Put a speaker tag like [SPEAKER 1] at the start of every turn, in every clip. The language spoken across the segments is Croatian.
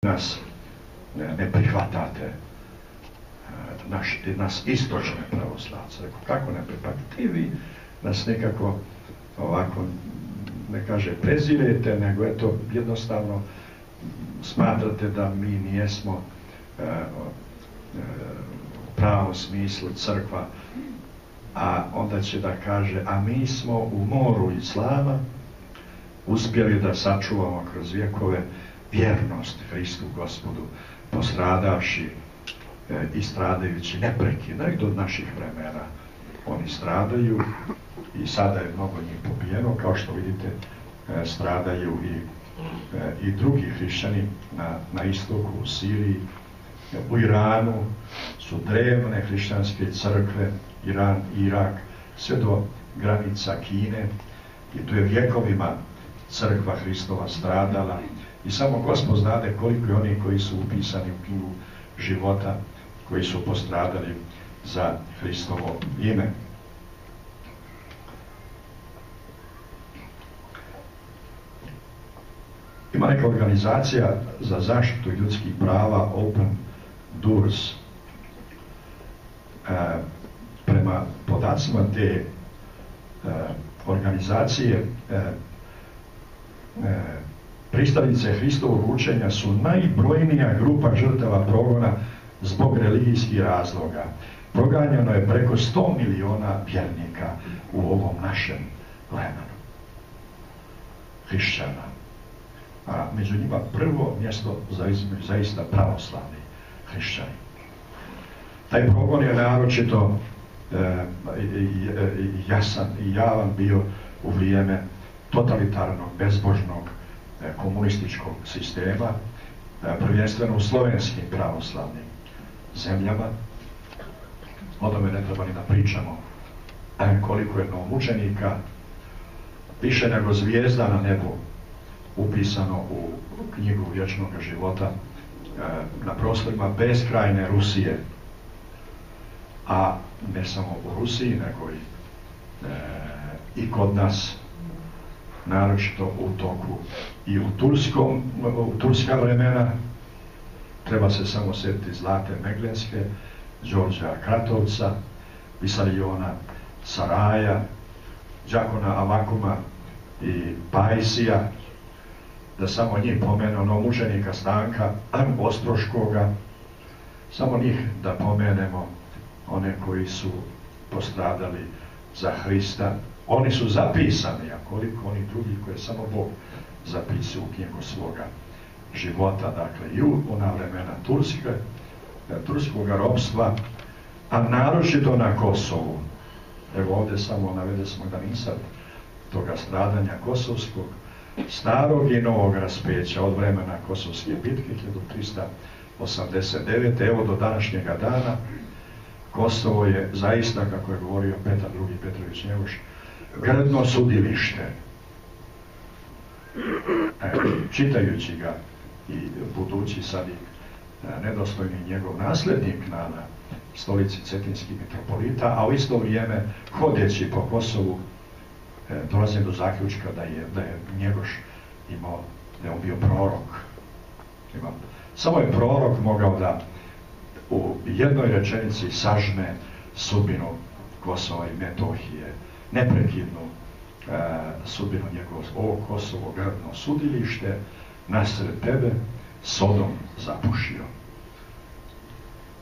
[SPEAKER 1] nas ne prihvatate, nas istočne pravoslavce. Kako ne prihvatate? I vi nas nekako ovako, ne kaže prezirete, nego eto jednostavno smatrate da mi nijesmo u pravom smislu crkva, a onda će da kaže, a mi smo u moru islama uspjeli da sačuvamo kroz vjekove vjernost Hristu Gospodu, postradavši i stradajući neprekidno i do naših vremena. Oni stradaju i sada je mnogo njih pobijeno, kao što vidite stradaju i drugi hrišćani na istoku, u Siriji, u Iranu su drevne hrišćanske crkve, Iran, Irak, sve do granica Kine, i tu je vjekovima crkva Hristova stradala i samo Gospod znade koliko je oni koji su upisani u knjigu života, koji su postradali za Hristovo ime. Ima neka organizacija za zaštitu ljudskih prava, Open Doors. Prema podacima te organizacije, pristalice Hristovog učenja su najbrojnija grupa žrtava progona zbog religijskih razloga. Proganjano je preko 100 miliona vjernika u ovom našem vremenu, hrišćana. A među njima prvo mjesto zaista pravoslavni hrišćani. Taj progon je naročito jasan i javan bio u vrijeme totalitarnog, bezbožnog, komunističkog sistema, prvenstveno u slovenskim pravoslavnim zemljama. O tome ne treba ni da pričamo koliko je novomučenika, više nego zvijezda na nebu, upisano u knjigu vječnog života na prostorima beskrajne Rusije, a ne samo u Rusiji, nego i kod nas, naročito u toku i u turska vremena. Treba se samo sjetiti Zlate Meglenske, Đorđa Kratovca, Visariona Saraja, Đakona Avakuma i Pajsija, da samo njih pomenu, novomučenika Stanka Ostroškoga, samo njih da pomenemo, one koji su postradali za Hrista. Oni su zapisani, a koliko oni drugi koje samo Bog zapisao u knjigu svoga života, dakle i u ona vremena turskog ropstva, a naročito na Kosovu. Evo ovdje samo navede smo dan toga stradanja kosovskog, starog i novog raspeća od vremena Kosovske bitke 1389. Evo do današnjega dana Kosovo je zaista, kako je govorio Petar II. Petrović Njegoš, grdno sudilište. Čitajući ga i budući sad i nedostojni njegov nasljednik na stolici cetinskih mitropolita, a u isto vrijeme hodeći po Kosovu dolazim do zaključka da je Njegoš imao, da je on bio prorok. Samo je prorok mogao da u jednoj rečenici sažme sudbinu Kosova i Metohije, neprekidnu sudbinu njegovog, ovo Kosovo grdno sudilište, nasred tebe Sodom zapušio.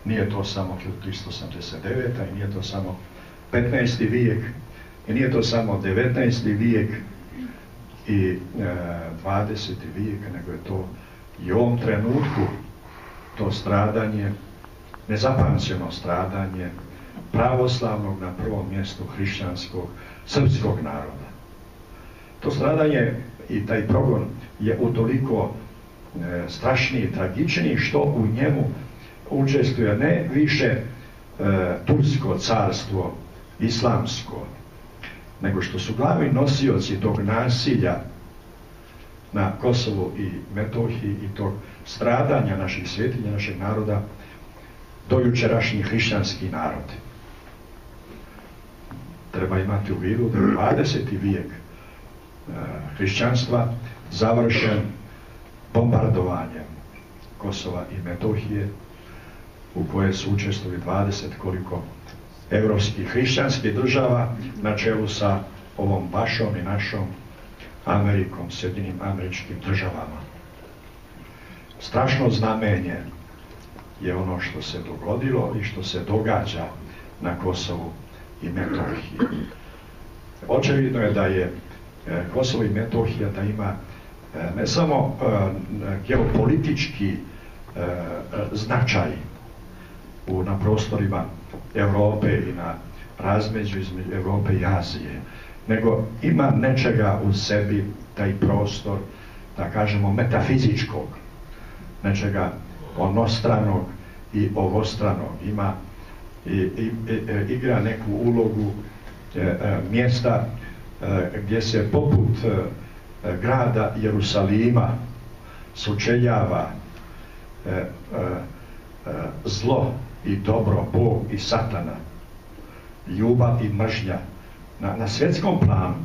[SPEAKER 1] Nije to samo 1389. i nije to samo 15. vijek, i nije to samo 19. vijek i 20. vijek, nego je to i u ovom trenutku to stradanje, nezapamćeno stradanje pravoslavnog, na prvom mjestu hrišćanskog, srpskog naroda. To stradanje i taj progon je utoliko strašniji i tragičniji što u njemu učestvuje ne više tursko carstvo, islamsko, nego što su glavni nosioci tog nasilja na Kosovu i Metohiji i tog stradanja naših svjetinja, našeg naroda, dojučerašnji hrišćanski narod. Treba imati u vidu da je 20. vijek hrišćanstva završen bombardovanjem Kosova i Metohije, u kojoj su učestvovali 20 koliko evropskih hrišćanskih država na čelu sa ovom vašom i našom Amerikom, Sjedinjenim Američkim Državama. Strašno znamenje je ono što se dogodilo i što se događa na Kosovu i Metohiji. Očevidno je da je Kosovo i Metohija da ima ne samo geopolitički značaj na prostorima Europe i na razmeđu između Europe i Azije, nego ima nečega u sebi, taj prostor, da kažemo, metafizičkog, nečega onostranog i ovostranog. Ima igra neku ulogu mjesta gdje se poput grada Jerusalima sučeljava zlo i dobro, Bog i Satana, ljubav i mržnja na svjetskom planu,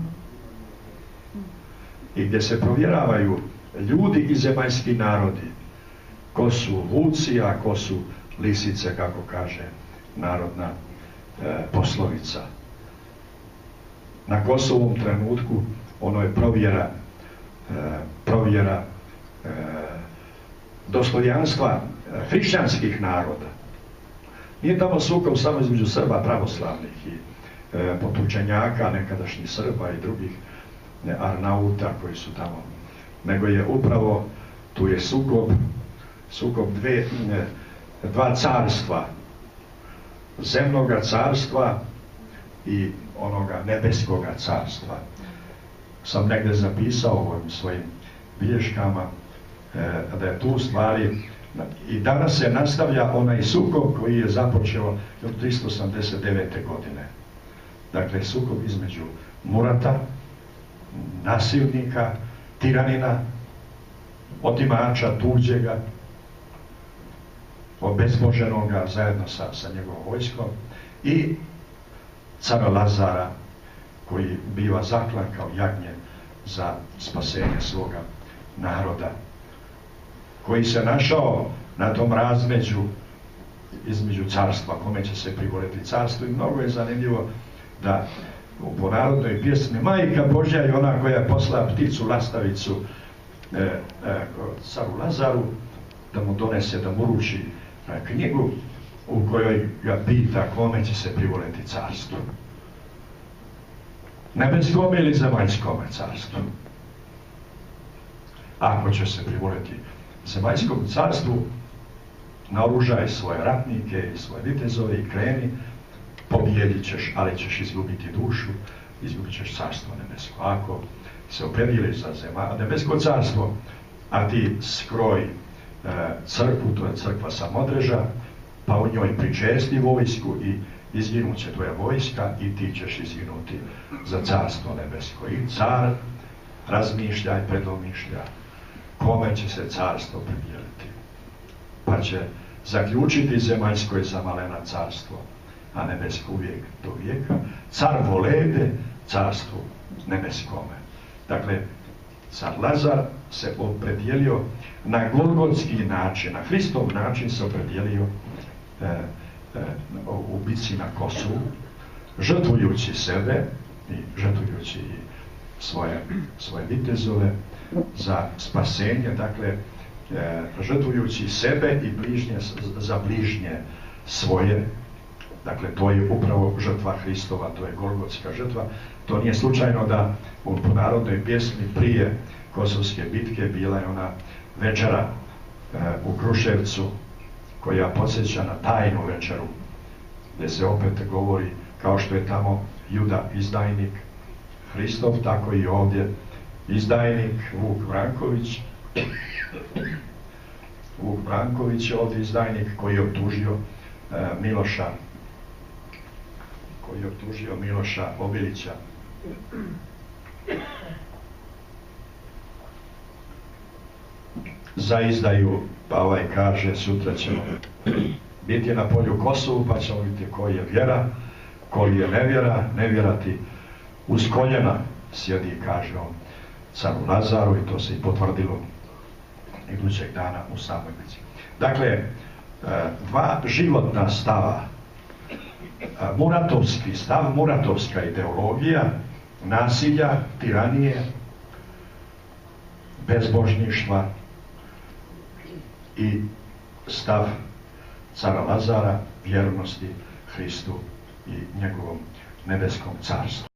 [SPEAKER 1] i gdje se provjeravaju ljudi i zemaljski narodi, ko su vuci, a ko su lisice, kako kaže narodna poslovica. Na Kosovom trenutku ono je provjera dostojanstva hrišćanskih naroda. Nije tamo sukob samo između Srba pravoslavnih i potučenjaka, nekadašnjih Srba i drugih Arnauta koji su tamo, nego je upravo tu je sukob dva carstva, zemnoga carstva i onoga nebeskoga carstva. Sam negdje zapisao u ovim svojim bilješkama da je tu stvari i danas se nastavlja onaj sukob koji je započeo od 389. godine. Dakle, sukob između Murata, nasilnika, tiranina, otimača, tuđega, obezboženoga zajedno sa njegovom vojskom, i cara Lazara koji biva zaklan kao jagnje za spasenje svoga naroda, koji se našao na tom razmeđu između carstva, kome će se privoliti carstvo. I mnogo je zanimljivo da po narodnoj pjesmi Majka Božja je ona koja je poslala pticu lastavicu caru Lazaru da mu donese, da mu uruči knjigu u kojoj ga pita kome će se privoliti carstvo, nebeskome ili zemaljskome carstvu. Ako će se privoliti zemaljskom carstvu, naoružaj svoje ratnike i svoje vitezove i kreni, pobijedit ćeš, ali ćeš izgubiti dušu, izgubit ćeš carstvo nebesko. Ako se opredijeliš za nebesko carstvo, a ti skroj crkvu, to je crkva Samodreža, pa u njoj pričesti vojsku i izginut će tvoja vojska i ti ćeš izginuti za carstvo nebesko. I car razmišlja i predomišlja kome će se carstvo predijeliti, pa će zaključiti zemaljsko je zamalena carstvo, a nebesko uvijek do vijeka, car volede carstvu nebeskome. Dakle, car Lazar se opredijelio na golgotski način, na Hristov način se opredijelio u bici na Kosovu, žrtvujući sebe i žrtvujući svoje vitezove za spasenje, dakle, žrtvujući sebe i bližnje za bližnje svoje. Dakle, to je upravo žrtva Hristova, to je golgotska žrtva. To nije slučajno da u narodnoj pjesmi prije Kosovske bitke bila je ona večera u Kruševcu koja podsjeća na tajnu večeru, gdje se opet govori kao što je tamo Juda izdajnik Hristov, tako i ovdje izdajnik Vuk Branković. Vuk Branković je ovdje izdajnik koji je optužio Miloša Obilića. Za izdaju, pa ovaj kaže sutra ćemo biti na polju Kosovu, pa ćemo vidjeti koji je vjera, koji je nevjera. Nevjera ti uz koljena sjedi, kaže on caru Lazaru, i to se i potvrdilo idućeg dana u Samoljnici. Dakle, dva životna stava. Muratovski stav, muratovska ideologija, nasilja, tiranije, bezbožništva i stav cara Lazara, vjernosti Hristu i njegovom nebeskom carstvu.